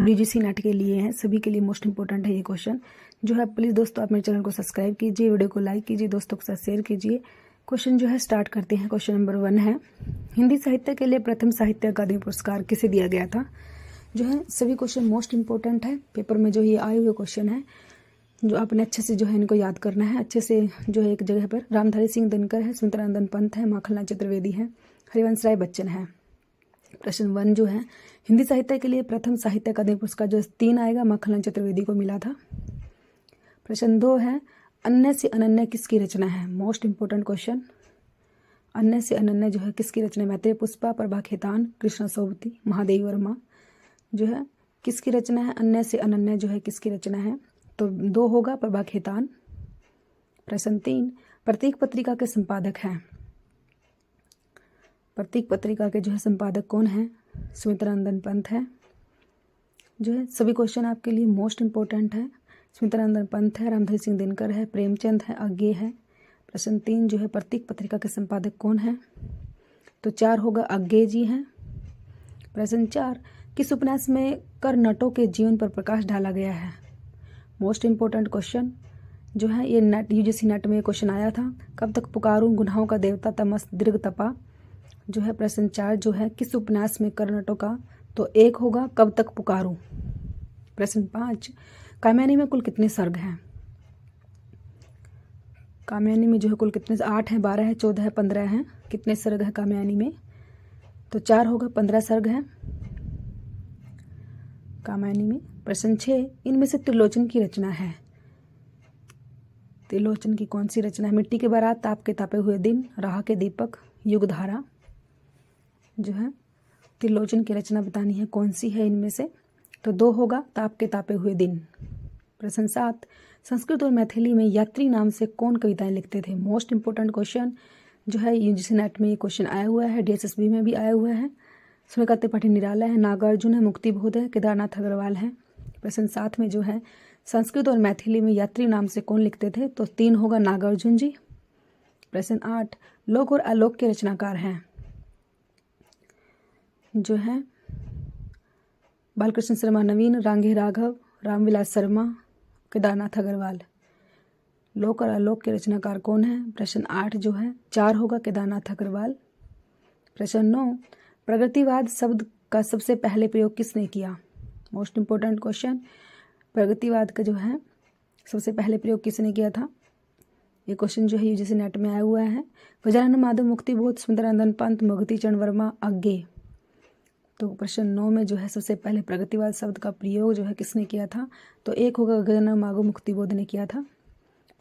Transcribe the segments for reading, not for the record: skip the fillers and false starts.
UGC net के लिए हैं, सभी के लिए मोस्ट इंपॉर्टेंट है ये क्वेश्चन जो है। प्लीज़ दोस्तों आप मेरे चैनल को सब्सक्राइब कीजिए, वीडियो को लाइक कीजिए, दोस्तों के साथ शेयर कीजिए। क्वेश्चन जो है स्टार्ट करते हैं। क्वेश्चन नंबर 1 है, हिंदी साहित्य के लिए प्रथम साहित्य अकादमी पुरस्कार किसे दिया गया था। जो है सभी क्वेश्चन मोस्ट इंपॉर्टेंट है, पेपर में जो ये आए हुए क्वेश्चन है जो आपने अच्छे से जो है इनको याद करना है अच्छे से। जो है एक जगह पर रामधारी सिंह दिनकर है, सुमित्रानंदन पंत है, माखनलाल चतुर्वेदी है, हरिवंश राय बच्चन है। प्रश्न 1 जो है, हिंदी साहित्य के लिए प्रथम साहित्य अकादमी पुरस्कार जो 3 आएगा माखनलाल चतुर्वेदी को मिला था। प्रश्न 2 है, अन्य से अनन्य किसकी रचना है। मोस्ट इंपॉर्टेंट क्वेश्चन, अन्य से अनन्य जो है किसकी रचना है। मैत्रेय पुष्पा, प्रभा खेतान, कृष्णा सोबती, महादेवी वर्मा जो है किसकी रचना है। अन्य से अनन्य जो है किसकी रचना है, तो 2 होगा प्रभा खेतान। प्रश्न 3, प्रतीक पत्रिका के संपादक हैं। प्रतीक पत्रिका के जो है संपादक कौन है, सुमित्रानंदन पंत है। जो है सभी क्वेश्चन आपके लिए मोस्ट इंपॉर्टेंट है। सुमित्रानंदन पंत है, रामधारी सिंह दिनकर है, प्रेमचंद है, अज्ञे है। प्रश्न 3 जो है, प्रतीक पत्रिका के संपादक कौन है, तो 4 होगा अज्ञे जी हैं। प्रश्न 4, किस उपन्यास में कर्नटों के जीवन पर प्रकाश डाला गया है। मोस्ट इंपॉर्टेंट क्वेश्चन जो है ये नेट यूजीसी नेट में क्वेश्चन आया था। कब तक पुकारूं, गुनाहों का देवता, तमस, दीर्घ तपा जो है। प्रश्न 4 जो है, किस उपन्यास में कर्नटों का, तो 1 होगा कब तक पुकारूं। प्रश्न 5, कामयानी में कुल कितने सर्ग हैं। कामयानी में जो है कुल कितने, 8 हैं, 12 है, 14 है, 15 हैं। कितने सर्ग है कामयानी में, तो 4 होगा, 15 सर्ग हैं कामयानी में। प्रश्न 6, इनमें से त्रिलोचन की रचना है। त्रिलोचन की कौन सी रचना है। मिट्टी के बारात, ताप के तापे हुए दिन, राह के दीपक, युगधारा जो है त्रिलोचन की रचना बतानी है कौन सी है इनमें से, तो 2 होगा ताप के तापे हुए दिन। प्रश्न 7, संस्कृत और मैथिली में यात्री नाम से कौन कविताएं लिखते थे। मोस्ट इंपॉर्टेंट क्वेश्चन जो है यूजीसी नेट में ये क्वेश्चन आया हुआ है, डीएसएसबी में भी आया हुआ है। सूर्यकांत त्रिपाठी निराला है, नागार्जुन है, मुक्तिबोध है, केदारनाथ अग्रवाल है। प्रश्न 7 में जो है संस्कृत और मैथिली में यात्री नाम से कौन लिखते थे, तो 3 होगा नागार्जुन जी। प्रश्न 8, लोक और आलोक के रचनाकार हैं। जो है बालकृष्ण शर्मा नवीन, रांगे राघव, रामविलास शर्मा, केदारनाथ अग्रवाल। लोक और आलोक के रचनाकार कौन है। प्रश्न 8 जो है 4 होगा केदारनाथ अग्रवाल। प्रश्न 9, प्रगतिवाद शब्द का सबसे पहले प्रयोग किसने किया। मोस्ट इंपॉर्टेंट क्वेश्चन, प्रगतिवाद का जो है सबसे पहले प्रयोग किसने किया था। ये क्वेश्चन जो है यूजीसी नेट में आया हुआ है। गजानन माधव, मुक्तिबोध, सुमित्रानंदन पंत, मोगती चरण वर्मा, अज्ञे। तो प्रश्न 9 में जो है सबसे पहले प्रगतिवाद शब्द का प्रयोग जो है किसने किया था, तो 1 होगा गजानन माधव मुक्तिबोध ने किया था।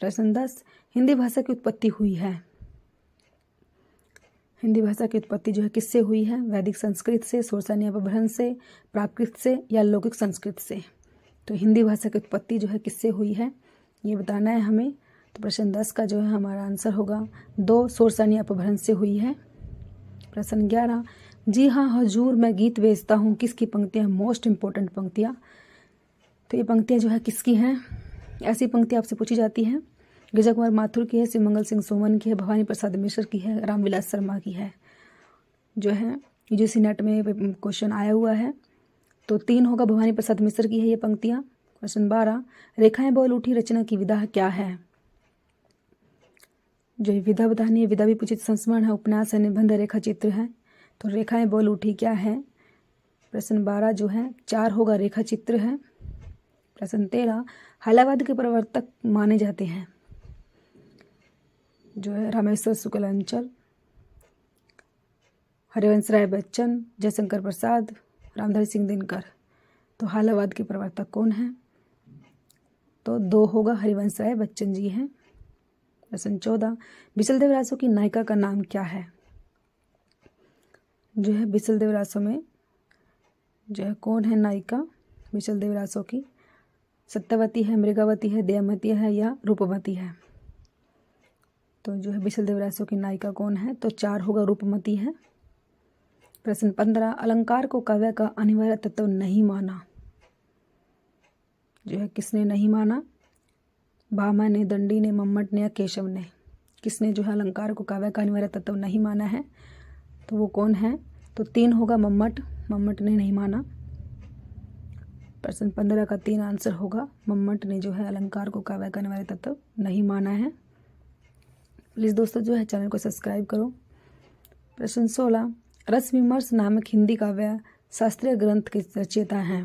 प्रश्न 10, हिंदी भाषा की उत्पत्ति हुई है। हिंदी भाषा की उत्पत्ति जो है किससे हुई है। वैदिक संस्कृत से, शोरसानी अपभ्रंश से, प्राकृत से या लौकिक संस्कृत से। तो हिंदी भाषा की उत्पत्ति जो है किससे हुई है ये बताना है हमें। तो प्रश्न 10 का जो है हमारा आंसर होगा 2, शोरसानी अपभ्रंश से हुई है। प्रश्न 11, जी हाँ हजूर मैं गीत बेचता हूँ किसकी पंक्तियाँ। मोस्ट इंपॉर्टेंट पंक्तियाँ, तो ये पंक्तियाँ जो है किसकी हैं। ऐसी पंक्तियाँ आपसे पूछी जाती हैं। गिरिजा कुमार माथुर की है, शिवमंगल सिंह सोमन की है, भवानी प्रसाद मिश्र की है, रामविलास शर्मा की है। जो है यूजीसी नेट में क्वेश्चन आया हुआ है, तो 3 होगा भवानी प्रसाद मिश्र की है ये पंक्तियाँ। प्रश्न 12, रेखाएं बोल उठी रचना की विधा क्या है। जो विधा बतानी है, विधा भी उचित संस्मरण है, उपन्यास है, निबंध, रेखा चित्र है। तो रेखाएं बोल उठी क्या है। प्रश्न 12 जो है 4 होगा रेखा चित्र है। प्रश्न 13, हालावाद के प्रवर्तक माने जाते हैं। जो है रामेश्वर शुक्ल अंचल, हरिवंश राय बच्चन, जयशंकर प्रसाद, रामधारी सिंह दिनकर। तो हालावाद के प्रवर्तक कौन है, तो 2 होगा हरिवंश राय बच्चन जी हैं। प्रश्न 14, बिचल देवरासों की नायिका का नाम क्या है। जो है बिचल देवरासों में जो है कौन है नायिका बिचल देवरासों की। सत्यवती है, मृगावती है, दयामती है या रूपमती है। तो जो है बिचल देवरासों की नायिका कौन है, तो 4 होगा रूपमती है। प्रश्न 15, अलंकार को काव्य का अनिवार्य तत्व नहीं माना। जो है किसने नहीं माना, भामा ने, दंडी ने, मम्मट ने या केशव ने। किसने जो है अलंकार को काव्य का अनिवार्य तत्व नहीं माना है, तो वो कौन है, तो 3 होगा मम्मट ने नहीं माना। प्रश्न 15 का 3 आंसर होगा। मम्मट ने जो है अलंकार को काव्य करने वाले तत्व नहीं माना है। प्लीज़ दोस्तों जो है चैनल को सब्सक्राइब करो। प्रश्न 16, रस विमर्श नामक हिंदी काव्य शास्त्रीय ग्रंथ के रचयिता हैं?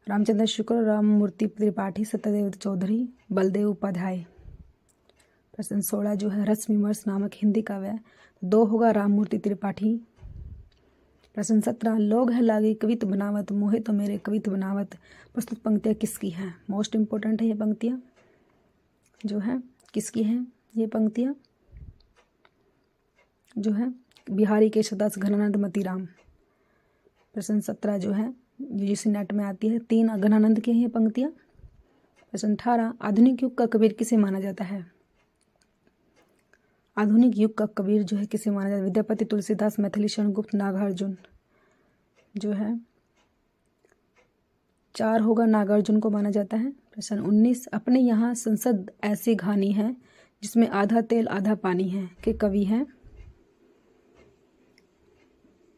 रामचंद्र शुक्ल, राममूर्ति त्रिपाठी, सत्यदेव चौधरी, बलदेव उपाध्याय। प्रश्न 16 जो है रस विमर्श नामक हिंदी काव्य, 2 होगा राममूर्ति त्रिपाठी। प्रश्न 17, लोग है लागी कवित बनावत, मोहे तो मेरे कवित बनावत, प्रस्तुत पंक्तियाँ किसकी हैं? मोस्ट इम्पोर्टेंट है ये पंक्तियाँ जो है किसकी हैं? ये पंक्तियाँ जो है बिहारी केशवदास, घनानंद, मतीराम। प्रश्न 17 जो है यूजीसी नेट में आती है, 3 घनानंद की हैं ये पंक्तियाँ। प्रश्न 18, आधुनिक युग का कबीर किसे माना जाता है? आधुनिक युग का कबीर जो है किसे माना जाता है? विद्यापति, तुलसीदास, मैथिली शरण गुप्त, नागार्जुन। जो है 4 होगा नागार्जुन को माना जाता है। प्रश्न 19, अपने यहाँ संसद ऐसी घानी है जिसमें आधा तेल आधा पानी है, के कवि हैं?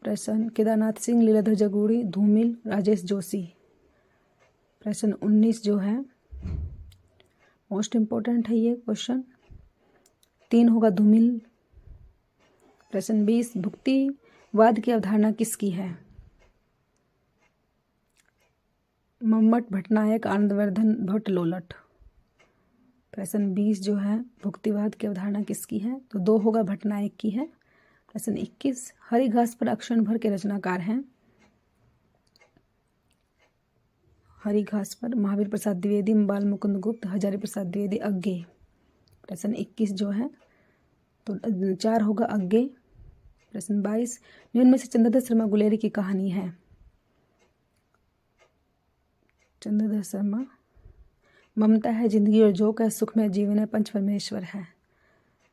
प्रश्न केदारनाथ सिंह, लीलाधर जगूड़ी, धूमिल, राजेश जोशी। प्रश्न 19 जो है मोस्ट इम्पोर्टेंट है ये क्वेश्चन, 3 होगा धूमिल। प्रश्न 20, भुक्तिवाद की अवधारणा किसकी है? मम्मट, भट्टनायक, आनंदवर्धन, भट्ट, लोलट। प्रश्न 20 जो है भुक्तिवाद की अवधारणा किसकी है? तो 2 होगा भट्टनायक की है। प्रश्न 21, हरी घास पर अक्षण भर के रचनाकार हैं? हरी घास पर महावीर प्रसाद द्विवेदी, बाल मुकुंद गुप्त, हजारी प्रसाद द्विवेदी, अज्ञे। प्रश्न 21 जो है तो 4 होगा अज्ञे। प्रश्न 22, निम्न में से चंद्रधर शर्मा गुलेरी की कहानी है? चंद्रधर शर्मा, ममता है जिंदगी और जोक है, सुख में जीवन है, पंच परमेश्वर है।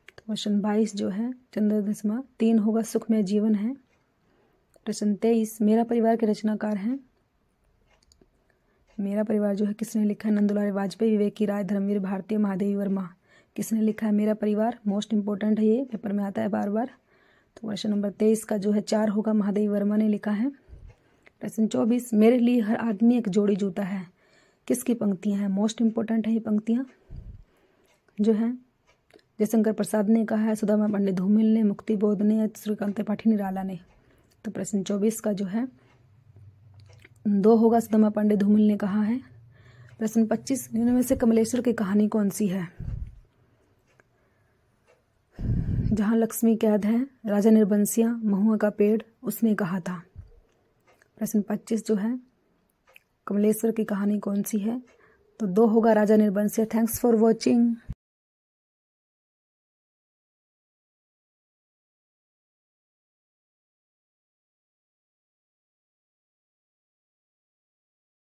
तो क्वेश्चन 22 जो है चंद्रधर शर्मा, 3 होगा सुख में जीवन है। प्रश्न 23, मेरा परिवार के रचनाकार हैं? मेरा परिवार जो है किसने लिखा है? नंदुलाल वाजपेयी, विवेकी राय, धर्मवीर भारती, महादेवी वर्मा। किसने लिखा है मेरा परिवार? मोस्ट इंपोर्टेंट है, ये पेपर में आता है बार बार। तो क्वेश्चन नंबर 23 का जो है 4 होगा महादेवी वर्मा ने लिखा है। प्रश्न 24, मेरे लिए हर आदमी एक जोड़ी जूता है, किसकी पंक्तियां हैं? मोस्ट इंपोर्टेंट है ये पंक्तियां जो है जयशंकर प्रसाद ने कहा है, सुदामा पांडे धूमिल ने, मुक्ति बोध ने, श्रीकांत त्रिपाठी निराला ने। तो प्रश्न 24 का जो है 2 होगा सुदामा पांडे धूमिल ने कहा है। प्रश्न 25, निम्न में से कमलेश्वर की कहानी कौन सी है? जहाँ लक्ष्मी कैद है, राजा निर्बंसिया, महुआ का पेड़, उसने कहा था। प्रश्न 25 जो है कमलेश्वर की कहानी कौन सी है? तो 2 होगा Raja Nirbansiya. Thanks for watching.